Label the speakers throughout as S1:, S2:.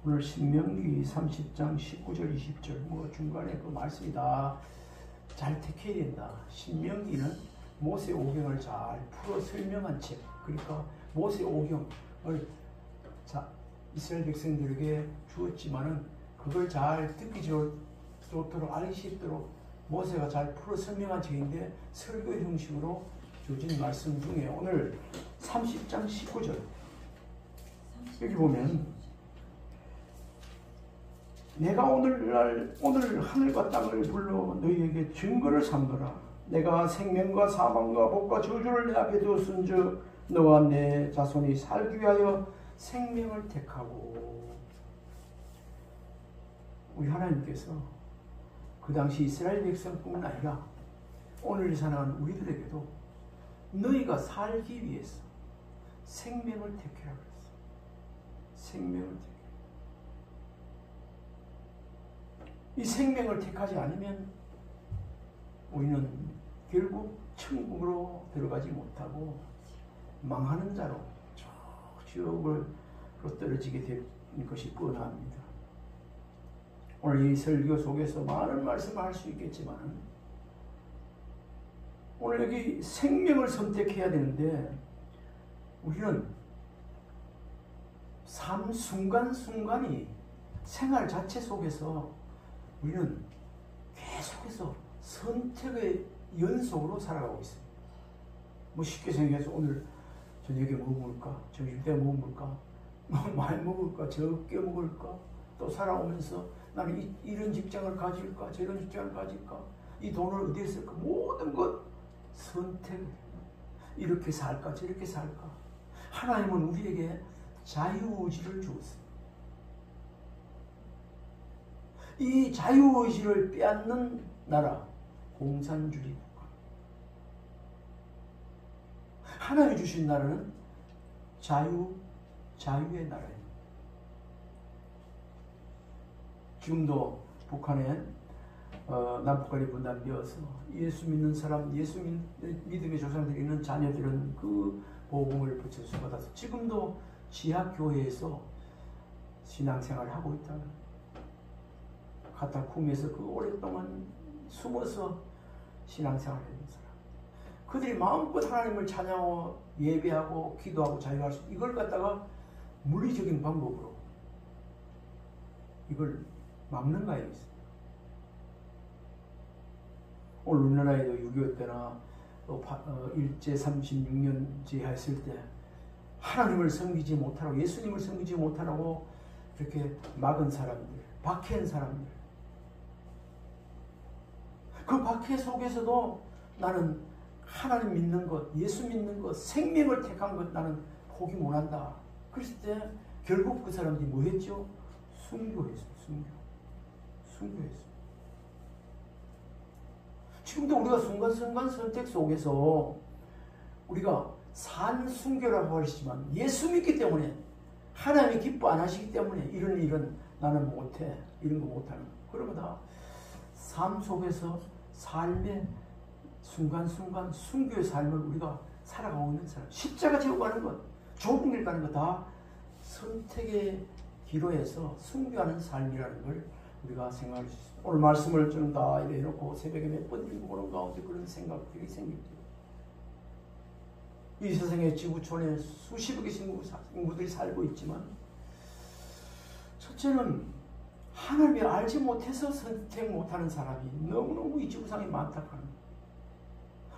S1: 오늘 신명기 30장 19절 20절 뭐 중간에 그 말씀이 다 잘 택해야 된다. 신명기는 모세 오경을 잘 풀어 설명한 책. 그러니까 모세 오경을 이스라엘 백성들에게 주었지만은 그걸 잘 듣기 좋도록 알기 쉽도록 모세가 잘 풀어 설명한 책인데 설교 형식으로 주어진 말씀 중에 오늘 30장 19절 여기 보면 내가 오늘 하늘과 땅을 불러 너희에게 증거를 삼거라. 내가 생명과 사망과 복과 저주를 내 앞에 두었은즉 너와 내 자손이 살기 위하여 생명을 택하고. 우리 하나님께서 그 당시 이스라엘 백성뿐만 아니라 오늘 사는 우리들에게도 너희가 살기 위해서 생명을 택하라 그랬어. 생명을 택. 이 생명을 택하지 않으면 우리는 결국 천국으로 들어가지 못하고 망하는 자로 지옥으로 떨어지게 될 것이 뻔합니다. 오늘 이 설교 속에서 많은 말씀을 할 수 있겠지만 오늘 여기 생명을 선택해야 되는데 우리는 삶 순간순간이 생활 자체 속에서 우리는 계속해서 선택의 연속으로 살아가고 있습니다. 뭐 쉽게 생각해서 오늘 저녁에 뭐 먹을까? 점심때 뭐 먹을까? 많이 먹을까? 적게 먹을까? 또 살아오면서 나는 이런 직장을 가질까? 저런 직장을 가질까? 이 돈을 어디에 쓸까? 모든 것 선택. 이렇게 살까? 저렇게 살까? 하나님은 우리에게 자유의지를 주었습니다. 이 자유의지를 빼앗는 나라, 공산주의 국가. 하나님이 주신 나라는 자유의 나라입니다. 지금도 북한에 남북한이 분단되어서 예수 믿는 사람, 예수 믿음의 조상들이 있는 자녀들은 그 복음을 붙여서 받아서 지금도 지하교회에서 신앙생활을 하고 있다는 카타쿰에서 그 오랫동안 숨어서 신앙생활을 했는 사람. 그들이 마음껏 하나님을 찬양하고 예배하고 기도하고 자유할 수 이걸 갖다가 물리적인 방법으로 이걸 막는 거에 있습니다. 오늘 우리나라에도 6.25 때나 또 일제 36년제 했을 때 하나님을 섬기지 못하라고 예수님을 섬기지 못하라고 이렇게 막은 사람들, 박해한 사람들. 그 박해 속에서도 나는 하나님 믿는 것, 예수 믿는 것, 생명을 택한 것 나는 포기 못한다. 그랬을 때 결국 그 사람들이 뭐 했죠? 순교했어요. 순교했어요. 지금도 우리가 순간순간 선택 속에서 우리가 산 순교라고 하시지만 예수 믿기 때문에 하나님이 기뻐 안 하시기 때문에 이런 일은 나는 못해. 이런 거 못하는 거. 그러면 다 삶 속에서 삶의 순간순간 순교의 삶을 우리가 살아가고 있는 사람. 십자가 지고 가는 것, 좁은 길 가는 것 다 선택의 기로에서 순교하는 삶이라는 걸 우리가 생각할 수 있습니다. 오늘 말씀을 좀 다 이래놓고 새벽에 몇 번 읽어보는 가운데 그런 생각들이 생깁니다. 이 세상의 지구촌에 수십억의 인구들이 살고 있지만 첫째는 하나님을 알지 못해서 선택 못하는 사람이 너무너무 이 지구상에 많다고 합니다.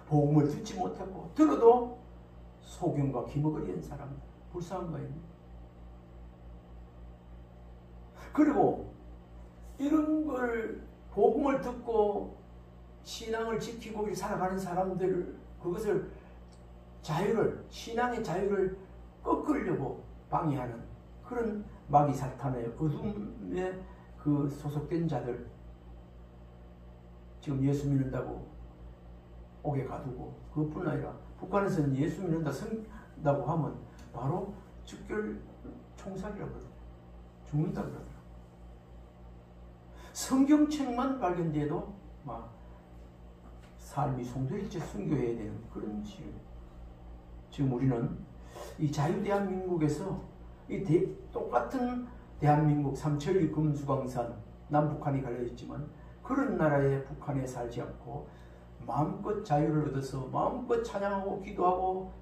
S1: 복음을 듣지 못하고 들어도 소경과 기머거리는 사람들 불쌍한 거예요. 그리고 이런 걸 복음을 듣고 신앙을 지키고 살아가는 사람들 그것을 신앙의 자유를 꺾으려고 방해하는 그런 마귀 사탄의 어둠에 그 소속된 자들 지금 예수 믿는다고 옥에 가두고 그것뿐 아니라 북한에서는 예수 믿는다고 하면 바로 즉결 총살이라고 그러더라고요. 죽는다 그러더라고요. 성경책만 발견돼도 막 삶이 송두리째 순교해야 되는 그런 지금 우리는 이 자유대한민국에서 이 똑같은 대한민국 삼천리 금수강산 남북한이 갈려있지만 그런 나라에 북한에 살지 않고 마음껏 자유를 얻어서 마음껏 찬양하고 기도하고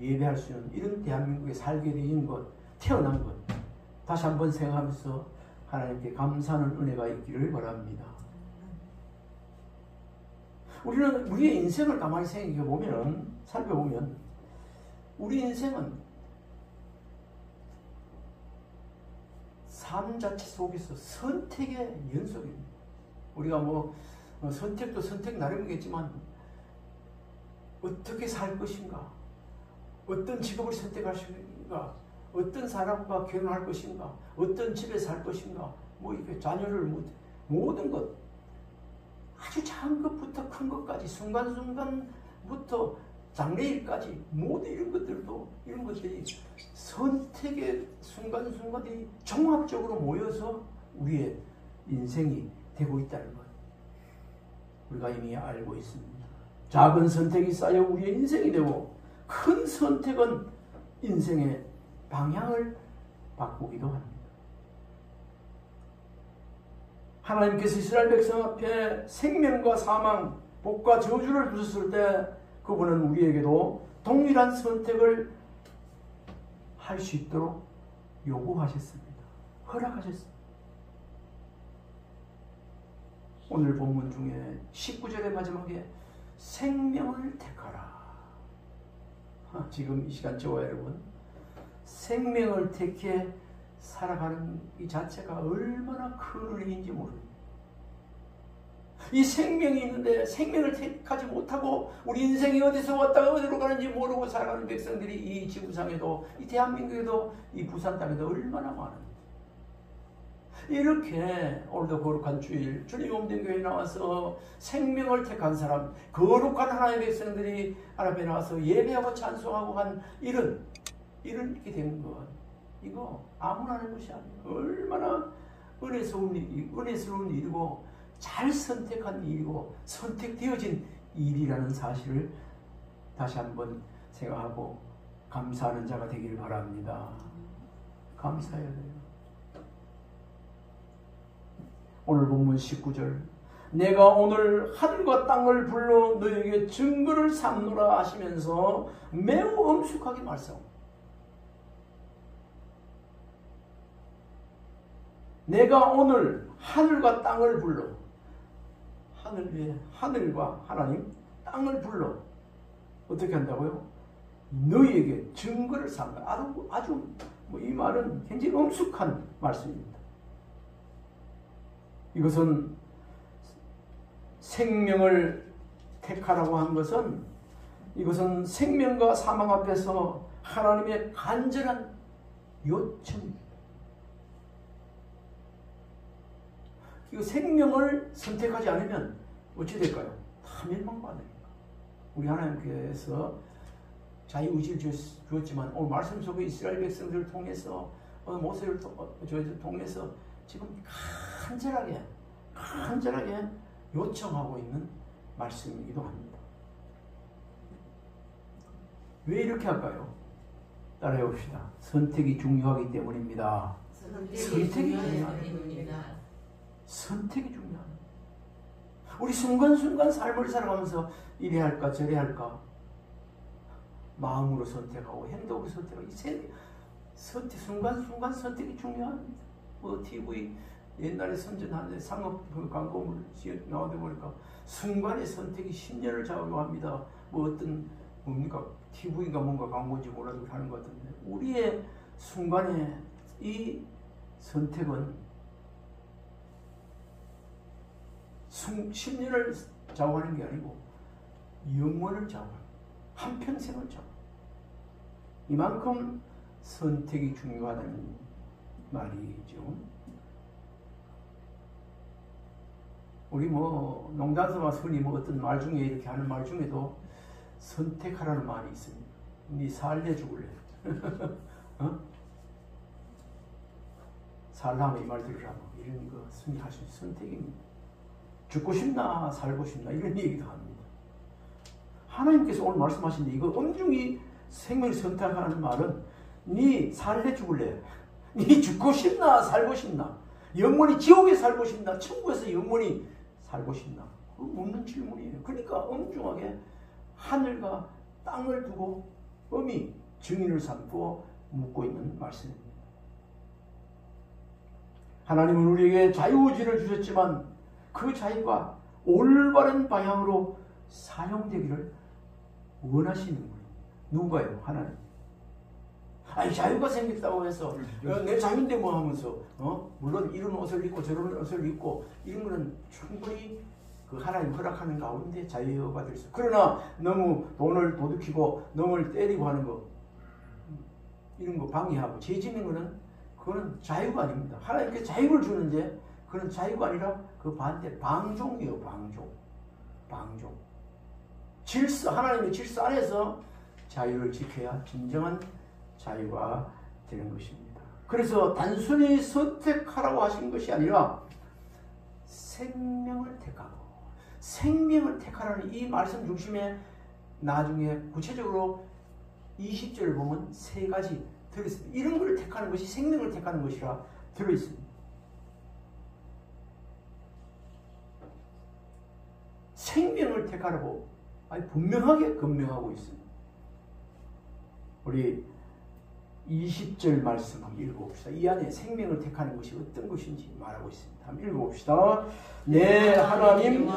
S1: 예배할 수 있는 이런 대한민국에 살게 된 것, 태어난 것 다시 한번 생각하면서 하나님께 감사하는 은혜가 있기를 바랍니다. 우리는 우리의 인생을 가만히 살펴보면 우리 인생은 삶 자체 속에서 선택의 연속입니다. 우리가 선택도 선택 나름이겠지만 어떻게 살 것인가, 어떤 직업을 선택할 것인가, 어떤 사람과 결혼할 것인가, 어떤 집에 살 것인가, 이렇게 자녀를 모든 것, 아주 작은 것부터 큰 것까지 순간순간부터 장래일까지 모든 이런 것들이 선택의 순간순간이 종합적으로 모여서 우리의 인생이 되고 있다는 것 우리가 이미 알고 있습니다. 작은 선택이 쌓여 우리의 인생이 되고 큰 선택은 인생의 방향을 바꾸기도 합니다. 하나님께서 이스라엘 백성 앞에 생명과 사망, 복과 저주를 두셨을 때 그분은 우리에게도 동일한 선택을 할 수 있도록 요구하셨습니다. 허락하셨습니다. 오늘 본문 중에 19절의 마지막에 생명을 택하라. 지금 이 시간 저와 여러분 생명을 택해 살아가는 이 자체가 얼마나 큰 은혜인지 모릅니다. 이 생명이 있는데 생명을 택하지 못하고 우리 인생이 어디서 왔다가 어디로 가는지 모르고 살아가는 백성들이 이 지구상에도 이 대한민국에도 이 부산 땅에도 얼마나 많은지. 이렇게 오늘도 거룩한 주일 주님 몸된 교회에 나와서 생명을 택한 사람, 거룩한 하나님의 백성들이 앞에 나와서 예배하고 찬송하고 한 이렇게 된 것, 이거 아무나 하는 것이 아니에요. 얼마나 은혜스러운 일이고 잘 선택한 일이고 선택되어진 일이라는 사실을 다시 한번 생각하고 감사하는 자가 되길 바랍니다. 감사해야 돼요. 오늘 본문 19절 내가 오늘 하늘과 땅을 불러 너에게 증거를 삼노라 하시면서 매우 엄숙하게 말씀합니다. 내가 오늘 하늘과 땅을 불러, 하늘 위에 하늘과 하나님, 땅을 불러 어떻게 한다고요? 너희에게 증거를 삼다. 아주 이 말은 굉장히 엄숙한 말씀입니다. 이것은 생명을 택하라고 한 것은 이것은 생명과 사망 앞에서 하나님의 간절한 요청입니다. 이거 생명을 선택하지 않으면 어찌 될까요? 다 멸망받으니까. 우리 하나님께서 자유의지를 주었지만 오늘 말씀 속에 이스라엘 백성들을 통해서 모세를 통해서 지금 간절하게 요청하고 있는 말씀이기도 합니다. 왜 이렇게 할까요? 따라해 봅시다. 선택이 중요하기 때문입니다. 선택이 중요합니다. 선택이 중요합니다. 우리 순간순간 삶을 살아가면서 이래 할까 저래 할까 마음으로 선택하고 행동으로 선택하고 이 순간순간 선택이 중요합니다. TV 옛날에 선전하는 상업 광고물 나오다 보니까 순간의 선택이 10년을 좌우로 합니다. 뭡니까 TV가 뭔가 광고인지 몰라도 하는 것 같은데 우리의 순간의 이 선택은 10년을 좌우하는 게 아니고 영원을 좌우하는 한평생을 좌우하는 이만큼 선택이 중요하다는 말이죠. 우리 농담삼아 흔히 어떤 말 중에 이렇게 하는 말 중에도 선택하라는 말이 있습니다. 네 살래 죽을래? 살라면 이 말 들으라 이런 거 승리할 수 있는 선택입니다. 죽고 싶나 살고 싶나 이런 얘기도 합니다. 하나님께서 오늘 말씀하신데 이거 엄중히 생명을 선택하는 말은 네 살래 죽을래? 니 죽고 싶나 살고 싶나? 영원히 지옥에 살고 싶나? 천국에서 영원히 살고 싶나? 그 묻는 질문이에요. 그러니까 엄중하게 하늘과 땅을 두고 엄히 증인을 삼고 묻고 있는 말씀입니다. 하나님은 우리에게 자유의지를 주셨지만 그 자유가 올바른 방향으로 사용되기를 원하시는 거예요. 누가요? 하나님. 아니 자유가 생겼다고 해서 내 자유인데 뭐 하면서 물론 이런 옷을 입고 저런 옷을 입고 이런 거는 충분히 그 하나님 허락하는 가운데 자유가 될 수. 그러나 너무 돈을 도둑이고 너무 때리고 하는 거 이런 거 방해하고 죄 짓는 거는 그거는 자유가 아닙니다. 하나님께 자유를 주는데 그런 자유가 아니라 그 반대 방종이에요. 방종. 질서, 하나님의 질서 안에서 자유를 지켜야 진정한 자유가 되는 것입니다. 그래서 단순히 선택하라고 하신 것이 아니라 생명을 택하고 생명을 택하라는 이 말씀 중심에 나중에 구체적으로 20절을 보면 세 가지 들어있습니다. 이런 걸 택하는 것이 생명을 택하는 것이라 들어있습니다. 생명을 택하라고 분명하게 건명하고 있습니다. 우리 20절 말씀 한번 읽어봅시다. 이 안에 생명을 택하는 것이 어떤 것인지 말하고 있습니다. 한번 읽어봅시다. 내 하나님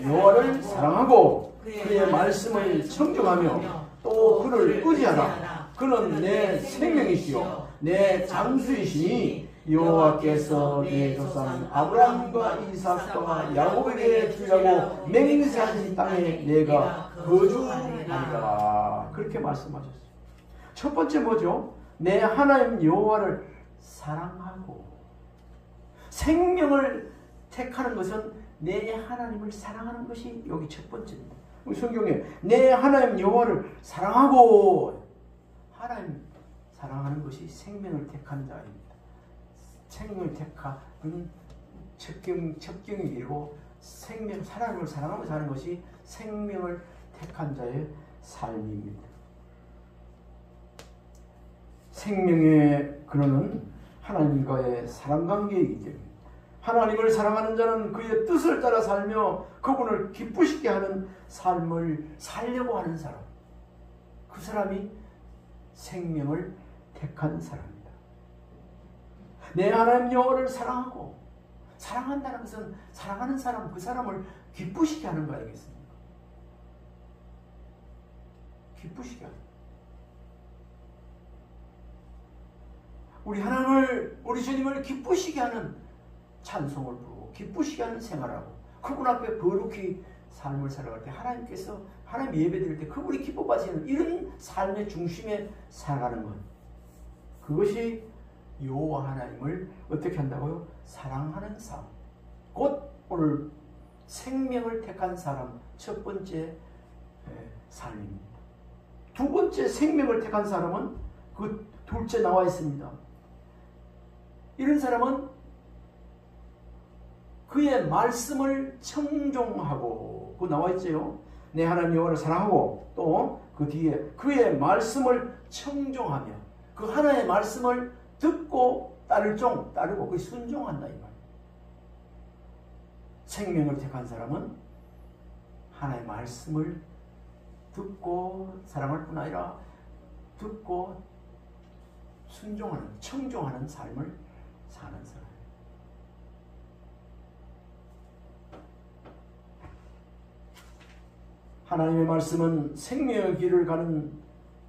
S1: 여호와를 사랑하고 그의 말씀을 청정하며 또 그를 의지하라. 그는 내 생명이시요 내 장수이시니 여호와께서 내 조상 아브라함과 이삭과 야곱에게 주려고 맹세하신 땅에 내가 거주하리라. 그렇게 말씀하셨어요. 첫 번째 뭐죠? 내 하나님 여호와를 사랑하고. 생명을 택하는 것은 내 하나님을 사랑하는 것이 여기 첫 번째입니다. 성경에 내 하나님 여호와를 사랑하고, 하나님 사랑하는 것이 생명을 택한 자입니다. 생명을 택하는 첩경이 이르고 하나님을 사랑하며 사는 것이 생명을 택한 자의 삶입니다. 생명의 근원은 하나님과의 사랑관계이기 때문에 하나님을 사랑하는 자는 그의 뜻을 따라 살며 그분을 기쁘시게 하는 삶을 살려고 하는 사람, 그 사람이 생명을 택한 사람입니다. 내 하나님 여호와를 사랑하고, 사랑한다는 것은 사랑하는 사람, 그 사람을 기쁘시게 하는 거 아니겠습니까? 기쁘시게 하는. 우리 하나님을, 우리 주님을 기쁘시게 하는 찬송을 부르고 기쁘시게 하는 생활하고 그분 앞에 거룩히 삶을 살아갈 때 하나님께서 하나님 예배드릴 때 그분이 기뻐하시는 이런 삶의 중심에 살아가는 것, 그것이 여호와 하나님을 어떻게 한다고요? 사랑하는 삶. 곧 오늘 생명을 택한 사람 첫 번째 삶입니다. 두 번째 생명을 택한 사람은 그 둘째 나와 있습니다. 이런 사람은 그의 말씀을 청종하고, 그 나와 있죠. 내 하나님 여호와를 사랑하고 또 그 뒤에 그의 말씀을 청종하며 그 하나님의 말씀을 듣고 따르고 그 순종한다 이 말. 생명을 택한 사람은 하나님의 말씀을 듣고 사랑할 뿐 아니라 듣고 순종하는, 청종하는 삶을 사는 사람. 하나님의 말씀은 생명의 길을 가는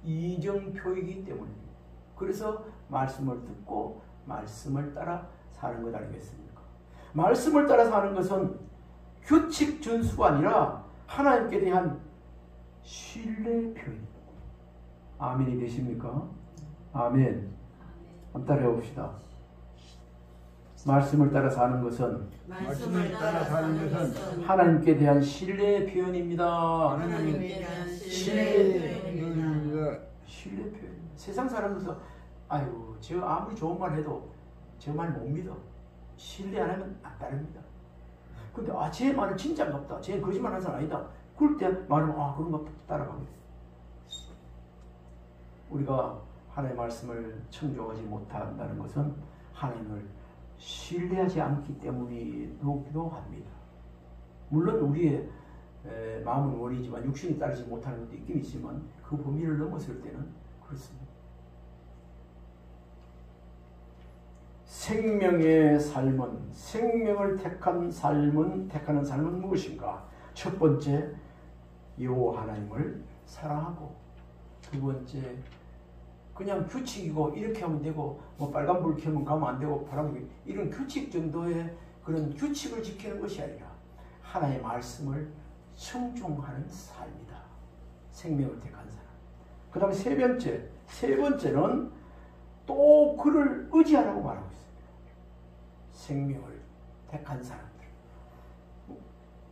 S1: 이정표이기 때문입니다. 그래서 말씀을 듣고 말씀을 따라 사는 것 아니겠습니까? 말씀을 따라 사는 것은 규칙 준수가 아니라 하나님께 대한 신뢰의 표현입니다. 아멘이 되십니까? 아멘. 한번 따라해 봅시다. 말씀을 따라 사는 것은 하나님께 대한 신뢰의 표현입니다.
S2: 하나님께 대한 신뢰의 표현입니다.
S1: 신뢰의 표현. 세상 사람들도 아이고 저 아무리 좋은 말 해도 저 말 못 믿어. 신뢰 안 하면 안 따릅니다. 근데 제 말은 진짜인가 보다. 쟤는 거짓말하는 사람 아니다. 그럴 때 말하면 그런가 보다 따라가게. 우리가 하나님의 말씀을 청종하지 못한다는 것은 하나님을 신뢰하지 않기 때문이기도 합니다. 물론 우리의 마음은 원이지만 육신이 따르지 못하는 것도 있긴 있지만 그 범위를 넘었을 때는 그렇습니다. 생명의 삶은, 생명을 택하는 삶은 무엇인가? 첫 번째, 여호와 하나님을 사랑하고, 두 번째, 그냥 규칙이고 이렇게 하면 되고 뭐 빨간불 켜면 가면 안 되고 파란불, 이런 규칙 정도의 그런 규칙을 지키는 것이 아니라 하나님의 말씀을 청종하는 삶이다. 생명을 택한 사람. 그 다음에 세 번째는 또 그를 의지하라고 말하고 있습니다. 생명을 택한 사람들.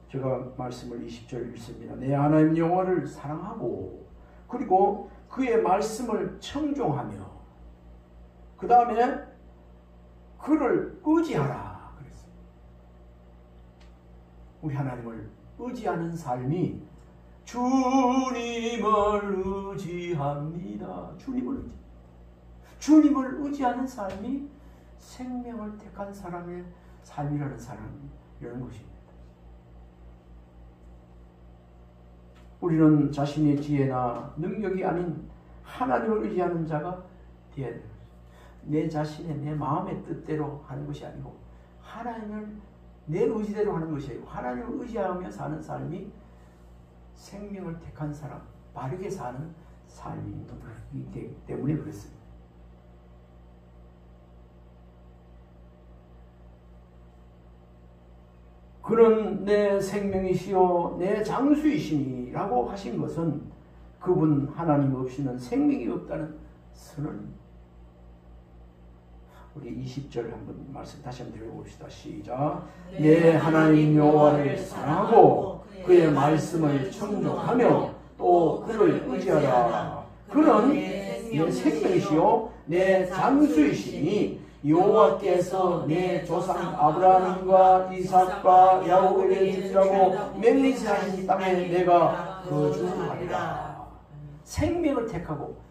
S1: 제가 말씀을 20절 읽습니다. 내 하나님 여호와를 사랑하고 그리고 그의 말씀을 청종하며 그 다음에 그를 의지하라 그랬습니다. 우리 하나님을 의지하는 삶이 주님을 의지합니다. 주님을 의지하는 삶이 생명을 택한 사람의 삶이라는 것입니다. 우리는 자신의 지혜나 능력이 아닌 하나님을 의지하는 자가 되어야 됩니다. 내 자신의 내 마음의 뜻대로 하는 것이 아니고 하나님을 내 의지대로 하는 것이 아니고 하나님을 의지하며 사는 삶이 생명을 택한 사람, 바르게 사는 삶이기 때문에 그렇습니다. 그는 내 생명이시요 내 장수이시니 라고 하신 것은 그분 하나님 없이는 생명이 없다는 선언입니다. 우리 20절 한번 말씀 다시 한번 들어봅시다. 시작. 내 하나님 여호와를 사랑하고 그의 말씀을 청종하며 또 그를 의지하라. 그는 내 생명이시요 내 장수이시니 여호와께서 내 조상 아브라함과 이삭과 야곱에게 주라고 맹세하신 땅에 내가 거주하리라. 생명을 택하고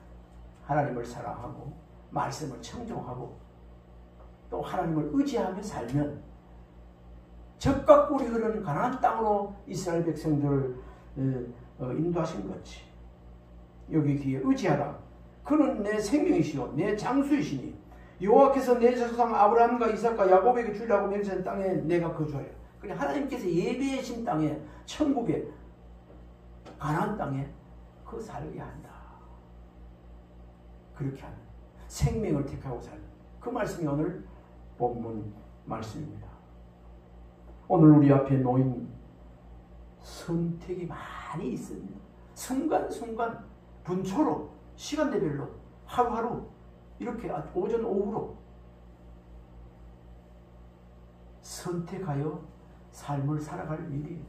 S1: 하나님을 사랑하고 말씀을 청종하고 또 하나님을 의지하며 살면 적과 꿀이 흐르는 가나안 땅으로 이스라엘 백성들을 인도하신 거지. 여기 뒤에 의지하라. 그는 내 생명이시요 내 장수이시니 여호와께서 내 조상 아브라함과 이삭과 야곱에게 주려고 맹세한 땅에 내가 거주하여. 그러니까 하나님께서 예비하신 땅에, 천국에, 가나안 땅에 그 살게 한다. 그렇게 하는 생명을 택하고 살는 그 말씀이 오늘 본문 말씀입니다. 오늘 우리 앞에 놓인 선택이 많이 있습니다. 순간순간 분초로 시간대별로 하루하루 이렇게 오전 오후로 선택하여 삶을 살아갈 일이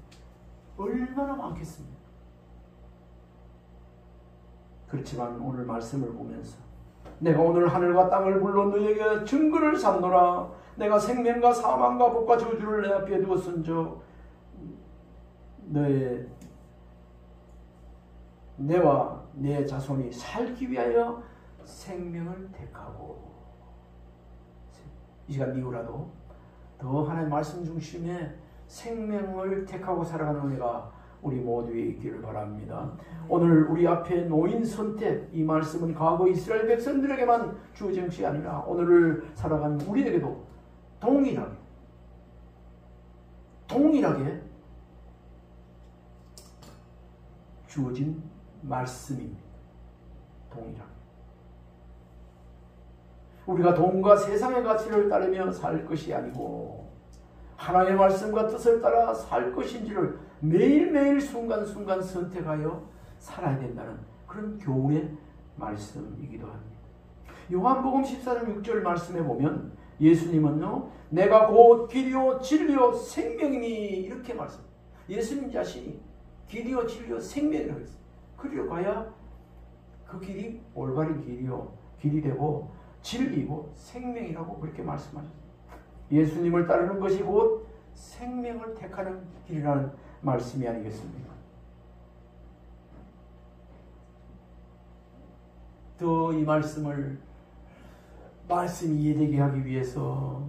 S1: 얼마나 많겠습니까? 그렇지만 오늘 말씀을 보면서 내가 오늘 하늘과 땅을 불러 너에게 증거를 삼노라. 내가 생명과 사망과 복과 저주를 내 앞에 두었은즉 내와 내 자손이 살기 위하여 생명을 택하고. 이 시간 이후라도 더 하나님의 말씀 중심에 생명을 택하고 살아가는 은혜가 우리 모두에 있기를 바랍니다. 오늘 우리 앞에 놓인 선택, 이 말씀은 과거 이스라엘 백성들에게만 주어진 것이 아니라 오늘을 살아가는 우리에게도 동일하게 주어진 말씀입니다. 동일하게. 우리가 돈과 세상의 가치를 따르며 살 것이 아니고 하나님의 말씀과 뜻을 따라 살 것인지를 매일매일 순간순간 선택하여 살아야 된다는 그런 교훈의 말씀이기도 합니다. 요한복음 14장 6절 말씀에 보면 예수님은요, 내가 곧 길이요 진리요 생명이니 이렇게 말씀합니다. 예수님 자신이 길이요 진리요 생명이라고 했어요. 그리로 가야 그 길이 올바른 길이 되고 진리이고 생명이라고 그렇게 말씀하셨습니다. 예수님을 따르는 것이 곧 생명을 택하는 길이라는 말씀이 아니겠습니까? 더 이 말씀이 이해되게 하기 위해서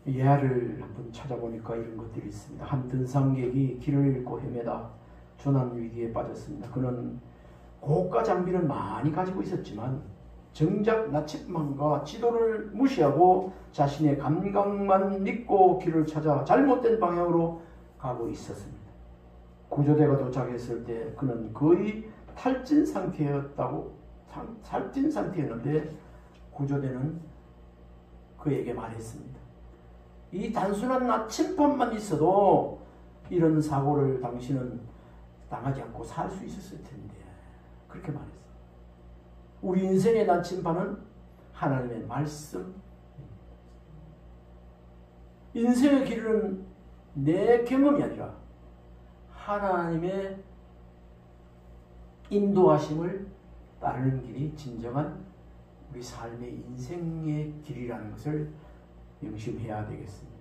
S1: 예화를 한번 찾아보니까 이런 것들이 있습니다. 한 등산객이 길을 잃고 헤매다 조난 위기에 빠졌습니다. 그는 고가 장비를 많이 가지고 있었지만 정작 나침반과 지도를 무시하고 자신의 감각만 믿고 길을 찾아 잘못된 방향으로 가고 있었습니다. 구조대가 도착했을 때 그는 거의 탈진 상태였는데 구조대는 그에게 말했습니다. 이 단순한 나침반만 있어도 이런 사고를 당신은 당하지 않고 살 수 있었을 텐데. 그렇게 말했어요. 우리 인생의 나침반은 하나님의 말씀. 인생의 길은 내 경험이 아니라 하나님의 인도하심을 따르는 길이 진정한 우리 삶의 인생의 길이라는 것을 명심해야 되겠습니다.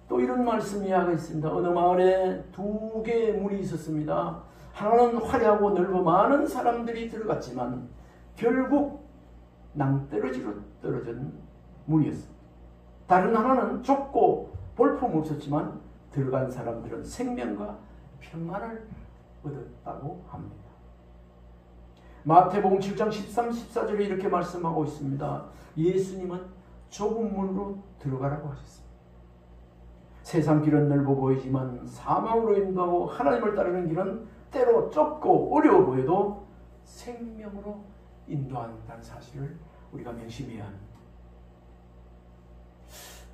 S1: 또 이런 말씀 이야기가 있습니다. 어느 마을에 2개의 문이 있었습니다. 하나는 화려하고 넓어 많은 사람들이 들어갔지만 결국 낭떠러지로 떨어진 문이었습니다. 다른 하나는 좁고 볼품없었지만 들어간 사람들은 생명과 평안을 얻었다고 합니다. 마태복음 7장 13, 14절에 이렇게 말씀하고 있습니다. 예수님은 좁은 문으로 들어가라고 하셨습니다. 세상 길은 넓어 보이지만 사망으로 인도하고 하나님을 따르는 길은 때로 좁고 어려워 보여도 생명으로 인도한다는 사실을 우리가 명심해야 합니다.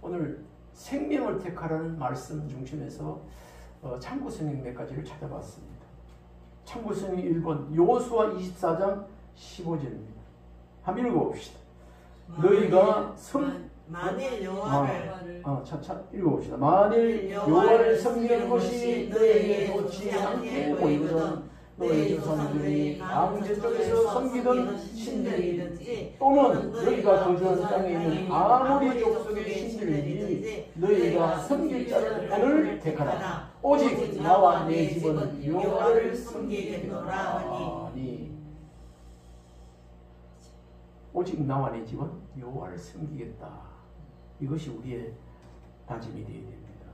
S1: 오늘 생명을 택하라는 말씀 중심에서 참고성경 몇 가지를 찾아봤습니다. 참고성경 1번 여호수아 24장 15절입니다. 한번 읽어봅시다. 너희가
S2: 만일 여호와를
S1: 읽어봅시다. 만일 여호와를 섬기는 것이 너희에게 좋지 않게 보이거든 너희 조상들이 광제 쪽에서 섬기던 신들이든지 또는 너희가 거주하는 땅에 있는 아모리 족속의 신들이든지 너희가 섬길 자를 오늘 택하라. 오직 나와 내 집은 여호와를 섬기겠노라 하니. 오직 나와 내 집은 여호와를 섬기겠다. 이것이 우리의 다짐이 되어야 됩니다.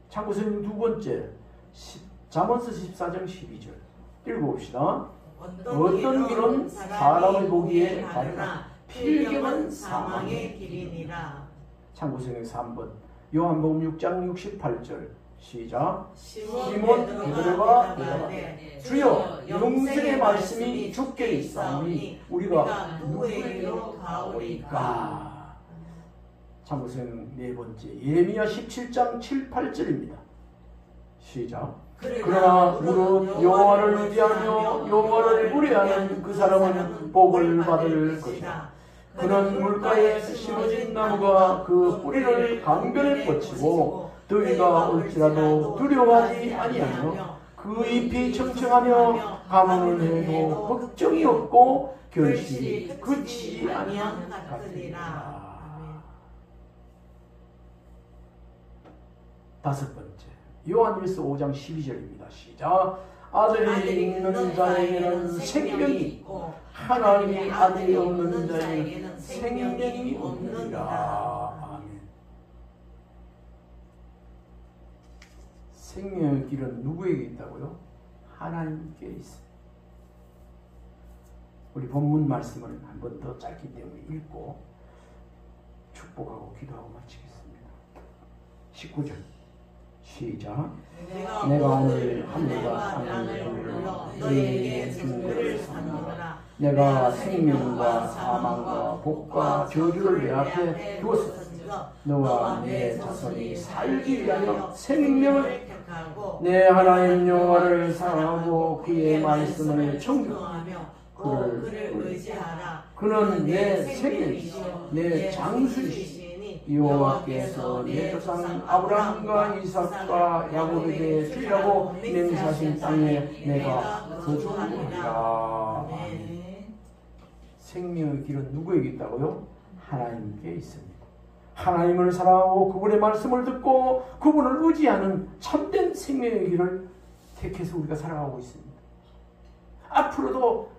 S1: 참고성경 2번째 잠언서 14장 12절 읽어봅시다. 어떤 길은 사람의 보기에 바르나 필경은 사망의 길이니라. 참고성경 3번 요한복음 6장 68절 시작. 시몬 베드로가 대답하되 주여 영생의 말씀이 주께 있사오니 우리가 누구에게로 가오리까. 참고성경 4번째 예레미야 17장 7, 8절입니다. 시작. 그러나 무릇 여호와를 의지하며 여호와를 무례하는 그 사람은 복을 받을 것이다. 그는 물가에 심어진 나무가 그 뿌리를 강변에 뻗치고 더위가 올지라도 두려워하지 아니하며 그 잎이 청청하며 가뭄을 해도 걱정이 없고 결실이 그치지 아니한 같으리라. 5번째 요한일서 5장 12절입니다. 시작. 아들이 있는 자에게는 생명이 있고 하나님의 아들이 없는 자에게는 생명이 없느니라. 아멘. 생명의 길은 누구에게 있다고요? 하나님께 있습니다. 우리 본문 말씀을 한 번 더 짧기 때문에 읽고 축복하고 기도하고 마치겠습니다. 19절 시작. 내가 오늘 하늘과 땅을 불러 너희에게 증거를 삼노라. 내가 생명과 사망과 복과 저주를 내 앞에 두었으며 너와 내 자손이 살기 위하여 생명을 택하고 내 하나님 여호와를 사랑하고 그의 말씀을 청종하며 그를 의지하라. 그는 내 생명이시요 내 장수이시니 여호와께서 내 조상 아브라함과 이삭과 야곱에게 주리라고 맹세하신 땅에 내가 거주하리라. 생명의 길은 누구에게 있다고요? 하나님께 있습니다. 하나님을 사랑하고 그분의 말씀을 듣고 그분을 의지하는 참된 생명의 길을 택해서 우리가 살아가고 있습니다. 앞으로도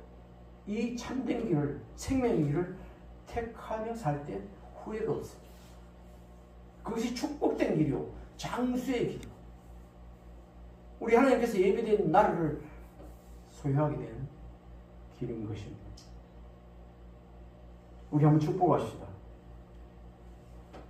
S1: 이 참된 길을, 생명의 길을 택하며 살 때 후회가 없어요. 그것이 축복된 길이요, 장수의 길이요. 우리 하나님께서 예비된 나라를 소유하게 되는 길인 것입니다. 우리 한번 축복하십시다.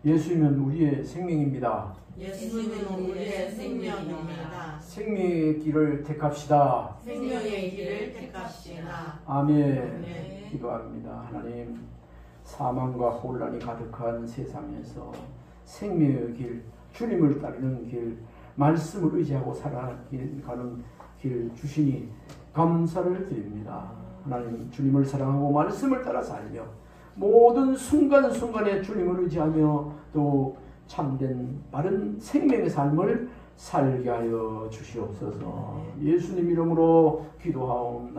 S1: 예수님은 우리의 생명입니다.
S2: 예수님은 우리의 생명입니다.
S1: 생명의 길을 택합시다.
S2: 생명의 길을 택합시다.
S1: 아멘.
S2: 아멘.
S1: 기도합니다. 하나님, 사망과 혼란이 가득한 세상에서 생명의 길, 주님을 따르는 길, 말씀을 의지하고 살아가는 길 주시니 감사를 드립니다. 하나님, 주님을 사랑하고 말씀을 따라 살며 모든 순간순간에 주님을 의지하며 또 참된 바른 생명의 삶을 살게 하여 주시옵소서. 예수님 이름으로 기도하옵나이다.